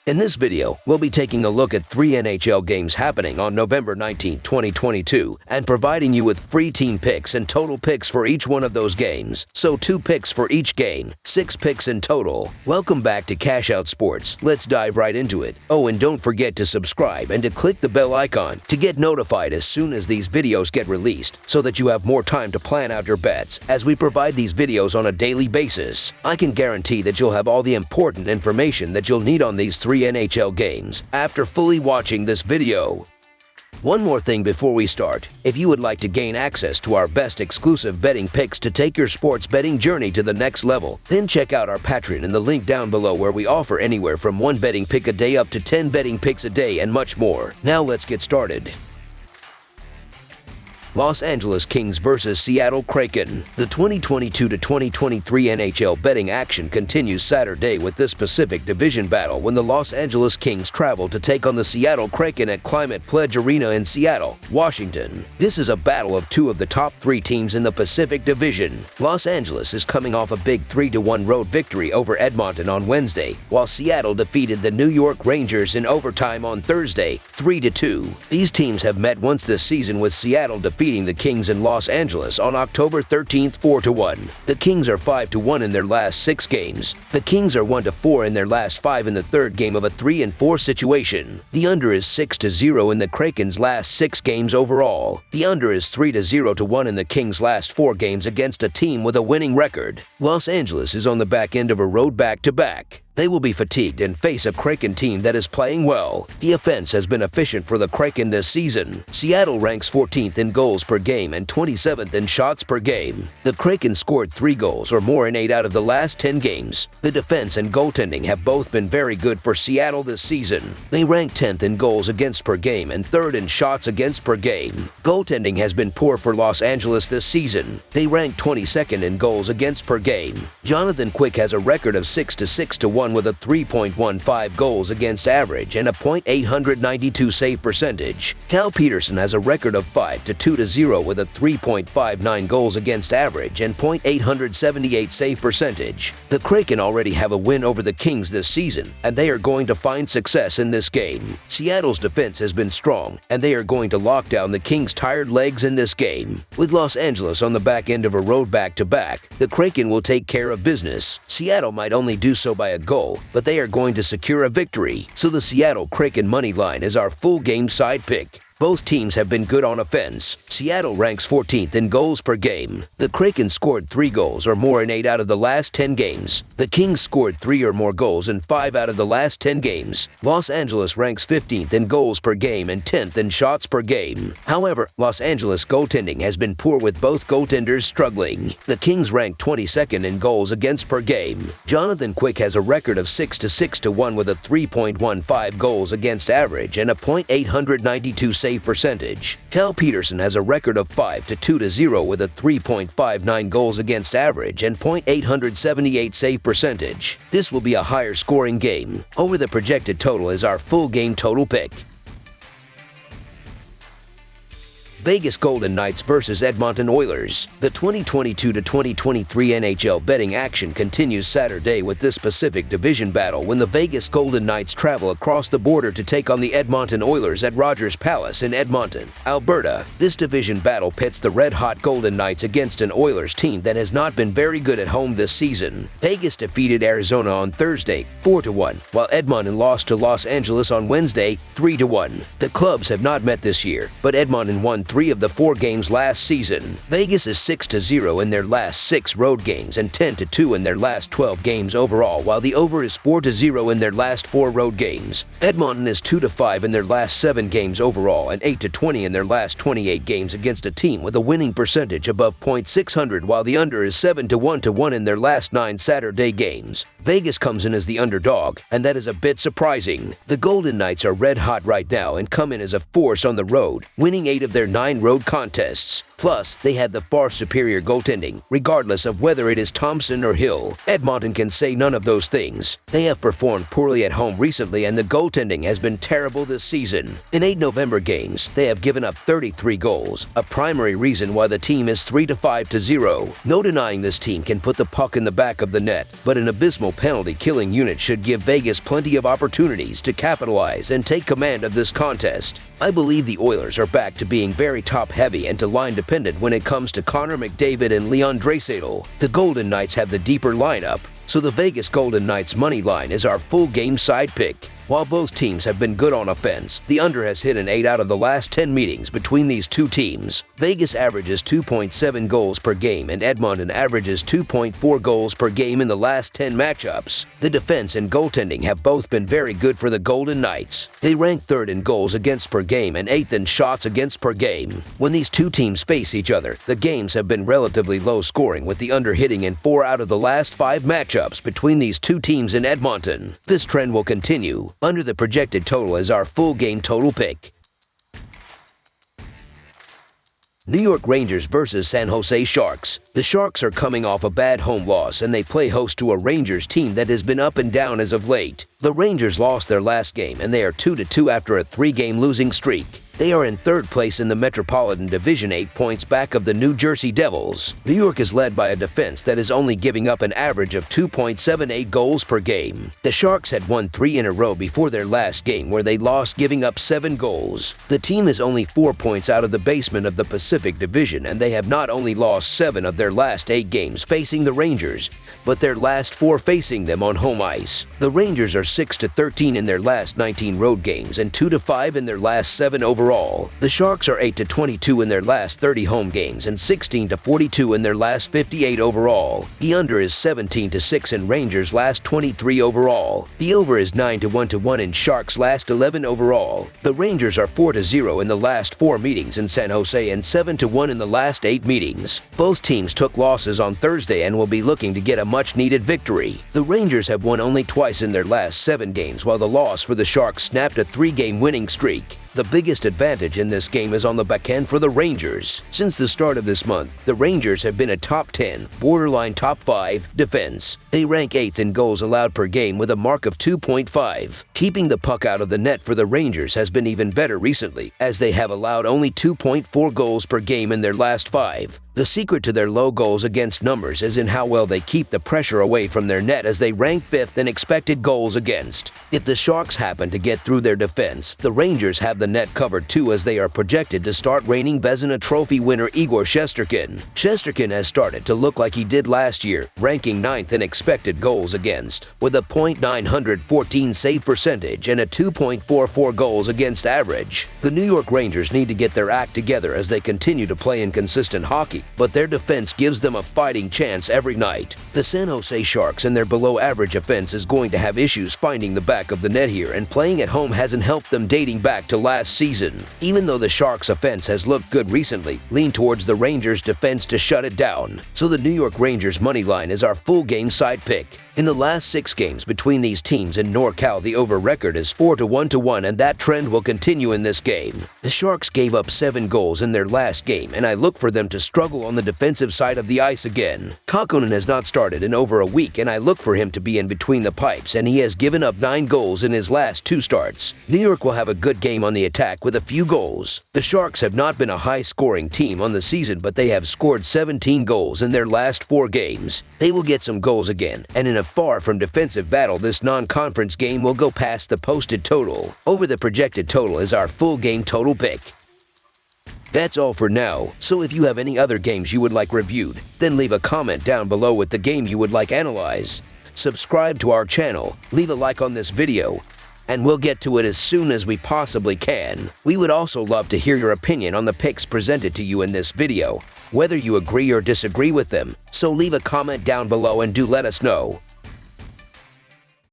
In this video, we'll be taking a look at 3 NHL games happening on November 19, 2022, and providing you with free team picks and total picks for each one of those games. So 2 picks for each game, 6 picks in total. Welcome back to Cash Out Sports. Let's dive right into it. Oh, and don't forget to subscribe and to click the bell icon to get notified as soon as these videos get released, so that you have more time to plan out your bets as we provide these videos on a daily basis. I can guarantee that you'll have all the important information that you'll need on these 3 NHL games after fully watching this video. One more thing before we start. If you would like to gain access to our best exclusive betting picks to take your sports betting journey to the next level, then check out our Patreon in the link down below, where we offer anywhere from 1 betting pick a day up to 10 betting picks a day and much more. Now let's get started. Los Angeles Kings vs. Seattle Kraken. The 2022-2023 NHL betting action continues Saturday with this Pacific Division battle when the Los Angeles Kings travel to take on the Seattle Kraken at Climate Pledge Arena in Seattle, Washington. This is a battle of 2 of the top 3 teams in the Pacific Division. Los Angeles is coming off a big 3-1 road victory over Edmonton on Wednesday, while Seattle defeated the New York Rangers in overtime on Thursday, 3-2. These teams have met once this season, with Seattle defeating the Kings in Los Angeles on October 13th 4-1. The Kings are 5-1 in their last 6 games. The Kings are 1-4 in their last 5 in the third game of a 3-4 situation. The under is 6-0 in the Kraken's last 6 games overall. The under is 3-0-1 in the Kings' last 4 games against a team with a winning record. Los Angeles is on the back end of a road back-to-back. They will be fatigued and face a Kraken team that is playing well. The offense has been efficient for the Kraken this season. Seattle ranks 14th in goals per game and 27th in shots per game. The Kraken scored 3 goals or more in 8 out of the last 10 games. The defense and goaltending have both been very good for Seattle this season. They rank 10th in goals against per game and 3rd in shots against per game. Goaltending has been poor for Los Angeles this season. They rank 22nd in goals against per game. Jonathan Quick has a record of 6-6-1 with a 3.15 goals against average and a .892 save percentage. Cal Peterson has a record of 5-2-0 with a 3.59 goals against average and .878 save percentage. The Kraken already have a win over the Kings this season, and they are going to find success in this game. Seattle's defense has been strong, and they are going to lock down the Kings' tired legs in this game. With Los Angeles on the back end of a road back-to-back, the Kraken will take care of business. Seattle might only do so by a goal, but they are going to secure a victory, so the Seattle Kraken money line is our full game side pick. Both teams have been good on offense. Seattle ranks 14th in goals per game. The Kraken scored 3 goals or more in 8 out of the last 10 games. The Kings scored 3 or more goals in 5 out of the last 10 games. Los Angeles ranks 15th in goals per game and 10th in shots per game. However, Los Angeles goaltending has been poor, with both goaltenders struggling. The Kings rank 22nd in goals against per game. Jonathan Quick has a record of 6-6-1 with a 3.15 goals against average and a .892 save percentage. Cal Peterson has a record of 5-2-0 with a 3.59 goals against average and .878 save percentage. This will be a higher scoring game. Over the projected total is our full game total pick. Vegas Golden Knights vs. Edmonton Oilers. The 2022-2023 NHL betting action continues Saturday with this Pacific Division battle when the Vegas Golden Knights travel across the border to take on the Edmonton Oilers at Rogers Palace in Edmonton, Alberta. This division battle pits the red-hot Golden Knights against an Oilers team that has not been very good at home this season. Vegas defeated Arizona on Thursday, 4-1, while Edmonton lost to Los Angeles on Wednesday, 3-1. The clubs have not met this year, but Edmonton won 3 of the 4 games last season. Vegas is 6-0 in their last 6 road games and 10-2 in their last 12 games overall, while the over is 4-0 in their last 4 road games. Edmonton is 2-5 in their last 7 games overall and 8-20 in their last 28 games against a team with a winning percentage above .600, while the under is 7-1 in their last 9 Saturday games. Vegas comes in as the underdog, and that is a bit surprising. The Golden Knights are red hot right now and come in as a force on the road, winning 8 of their 9 road contests. Plus, they have the far superior goaltending, regardless of whether it is Thompson or Hill. Edmonton can say none of those things. They have performed poorly at home recently, and the goaltending has been terrible this season. In 8 November games, they have given up 33 goals, a primary reason why the team is 3-5-0. No denying this team can put the puck in the back of the net, but an abysmal penalty-killing unit should give Vegas plenty of opportunities to capitalize and take command of this contest. I believe the Oilers are back to being very top-heavy and to line-dependent when it comes to Connor McDavid and Leon Draisaitl. The Golden Knights have the deeper lineup, so the Vegas Golden Knights money line is our full game side pick. While both teams have been good on offense, the under has hit in 8 out of the last 10 meetings between these two teams. Vegas averages 2.7 goals per game and Edmonton averages 2.4 goals per game in the last 10 matchups. The defense and goaltending have both been very good for the Golden Knights. They rank 3rd in goals against per game and 8th in shots against per game. When these two teams face each other, the games have been relatively low scoring, with the under hitting in 4 out of the last 5 matchups between these two teams in Edmonton. This trend will continue. Under the projected total is our full game total pick. New York Rangers versus San Jose Sharks. The Sharks are coming off a bad home loss, and they play host to a Rangers team that has been up and down as of late. The Rangers lost their last game, and they are 2-2 after a 3-game losing streak. They are in 3rd place in the Metropolitan Division, 8 points back of the New Jersey Devils. New York is led by a defense that is only giving up an average of 2.78 goals per game. The Sharks had won 3 in a row before their last game, where they lost, giving up 7 goals. The team is only 4 points out of the basement of the Pacific Division, and they have not only lost 7 of their last 8 games facing the Rangers, but their last 4 facing them on home ice. The Rangers are 6-13 in their last 19 road games and 2-5 in their last 7 overall. The Sharks are 8-22 in their last 30 home games and 16-42 in their last 58 overall. The under is 17-6 in Rangers' last 23 overall. The over is 9-1 in Sharks' last 11 overall. The Rangers are 4-0 in the last 4 meetings in San Jose and 7-1 in the last 8 meetings. Both teams took losses on Thursday and will be looking to get a much-needed victory. The Rangers have won only twice in their last 7 games, while the loss for the Sharks snapped a 3-game winning streak. The biggest advantage in this game is on the back end for the Rangers. Since the start of this month, the Rangers have been a top 10, borderline top 5 defense. They rank 8th in goals allowed per game with a mark of 2.5. Keeping the puck out of the net for the Rangers has been even better recently, as they have allowed only 2.4 goals per game in their last 5. The secret to their low goals against numbers is in how well they keep the pressure away from their net, as they rank 5th in expected goals against. If the Sharks happen to get through their defense, the Rangers have the net covered too, as they are projected to start reigning Vezina Trophy winner Igor Shesterkin. Shesterkin has started to look like he did last year, ranking 9th in expected goals against, with a .914 save percentage and a 2.44 goals against average. The New York Rangers need to get their act together as they continue to play inconsistent hockey, but their defense gives them a fighting chance every night. The San Jose Sharks and their below-average offense is going to have issues finding the back of the net here, and playing at home hasn't helped them dating back to last season. Even though the Sharks' offense has looked good recently, lean towards the Rangers' defense to shut it down. So the New York Rangers money line is our full game side pick. In the last 6 games between these teams in NorCal, the over record is 4-1, and that trend will continue in this game. The Sharks gave up 7 goals in their last game, and I look for them to struggle on the defensive side of the ice again. Kakkonen has not started in over a week, and I look for him to be in between the pipes, and he has given up 9 goals in his last 2 starts. New York will have a good game on the attack with a few goals. The Sharks have not been a high-scoring team on the season, but they have scored 17 goals in their last 4 games. They will get some goals again, and in a far from defensive battle, this non-conference game will go past the posted total. Over the projected total is our full game total pick. That's all for now, so if you have any other games you would like reviewed, then leave a comment down below with the game you would like analyzed. Subscribe to our channel, leave a like on this video, and we'll get to it as soon as we possibly can. We would also love to hear your opinion on the picks presented to you in this video, whether you agree or disagree with them, so leave a comment down below and do let us know.